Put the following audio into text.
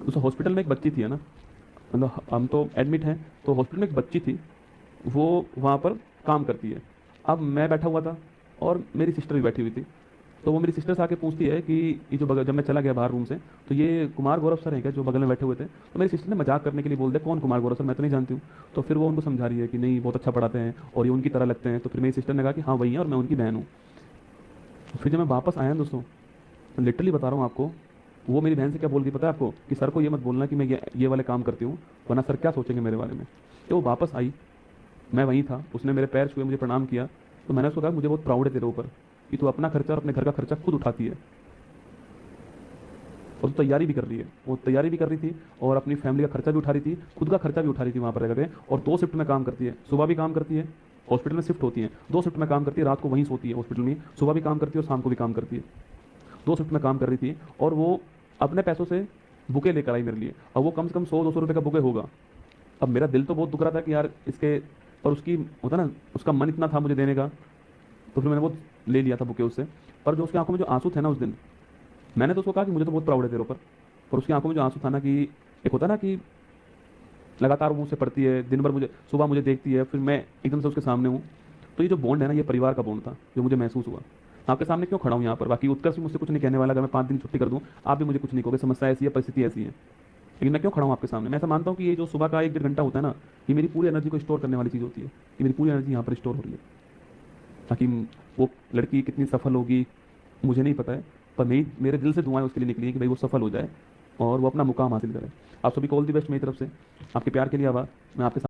उस हॉस्पिटल में एक बच्ची थी है ना, मतलब हम तो एडमिट हैं, तो हॉस्पिटल में एक बच्ची थी, वो वहाँ पर काम करती है। अब मैं बैठा हुआ था और मेरी सिस्टर भी बैठी हुई थी। तो वो मेरी सिस्टर से आके पूछती है कि ये जो बगल, जब मैं चला गया बाहर रूम से, तो ये कुमार गौरव सर हैं क्या जो बगल में बैठे हुए थे? तो मेरी सिस्टर ने मजाक करने के लिए बोल दिया, कौन कुमार गौरव सर, मैं तो नहीं जानती हूँ। तो फिर वो उनको समझा रही है कि नहीं बहुत अच्छा पढ़ाते हैं और ये उनकी तरह लगते हैं। तो फिर मेरी सिस्टर ने कहा कि हाँ वही है और मैं उनकी बहन हूँ। फिर जब मैं वापस आया दोस्तों, लिटरली बता रहा हूँ आपको, वो मेरी बहन से क्या बोल रही पता है आपको? कि सर को ये मत बोलना कि मैं ये वाले काम करती हूँ, वरना सर क्या सोचेंगे मेरे बारे में। तो वो वापस आई, मैं वहीं था, उसने मेरे पैर छुए, मुझे प्रणाम किया। तो मैंने उसको कहा मुझे बहुत प्राउड है तेरे ऊपर कि तू अपना खर्चा और अपने घर का खर्चा खुद उठाती है। और तो तैयारी भी कर रही है, वो तैयारी भी कर रही थी और अपनी फैमिली का खर्चा भी उठा रही थी, खुद का खर्चा भी उठा रही थी वहाँ पर रह करके। और 2 शिफ्ट में काम करती है, सुबह भी काम करती है, हॉस्पिटल में शिफ्ट होती है, 2 शिफ्ट में काम करती है, रात को वहीं सोती है हॉस्पिटल में, सुबह भी काम करती है और शाम को भी काम करती है। 2 शिफ्ट में काम कर रही थी और वो अपने पैसों से बुके लेकर आई मेरे लिए। और वो कम से कम 100-200 रुपये का बुके होगा। अब मेरा दिल तो बहुत दुख रहा था कि यार इसके, पर उसकी होता ना, उसका मन इतना था मुझे देने का, तो फिर मैंने वो ले लिया था बुके उससे। पर जो उसकी आंखों में जो आंसू थे ना उस दिन, मैंने तो उसको कहा कि मुझे तो बहुत प्राउड है तेरे ऊपर, पर उसकी आंखों में जो आंसू था ना, कि एक होता ना कि लगातार वो मुझसे पढ़ती है, दिन भर मुझे, सुबह मुझे देखती है, फिर मैं एकदम से उसके सामने हूँ। तो ये जो बॉन्ड है ना, ये परिवार का बॉन्ड था जो मुझे महसूस हुआ। आपके सामने क्यों खड़ा हूँ यहाँ पर? बाकी उत्कर्ष भी मुझसे कुछ नहीं कहने वाला, अगर मैं 5 दिन छुट्टी कर दूँ आप भी मुझे कुछ नहीं कहोगे, समस्या ऐसी है, परिस्थिति ऐसी है। लेकिन मैं क्यों खड़ा हूँ आपके सामने? मैं ऐसा मानता हूँ कि ये जो सुबह का 1-1.5 घंटा होता है ना, ये मेरी पूरी एनर्जी को स्टोर करने वाली चीज़ होती है, कि मेरी पूरी एनर्जी यहाँ पर स्टोर हो रही है। ताकि वो लड़की कितनी सफल होगी मुझे नहीं पता है, पर मेरे दिल से दुआएं उसके लिए निकली हैं कि भाई वो सफल हो जाए और वो अपना मुकाम हासिल करे। आप सभी को ऑल दी बेस्ट मेरी तरफ से। आपके प्यार के लिए आभार। मैं आपके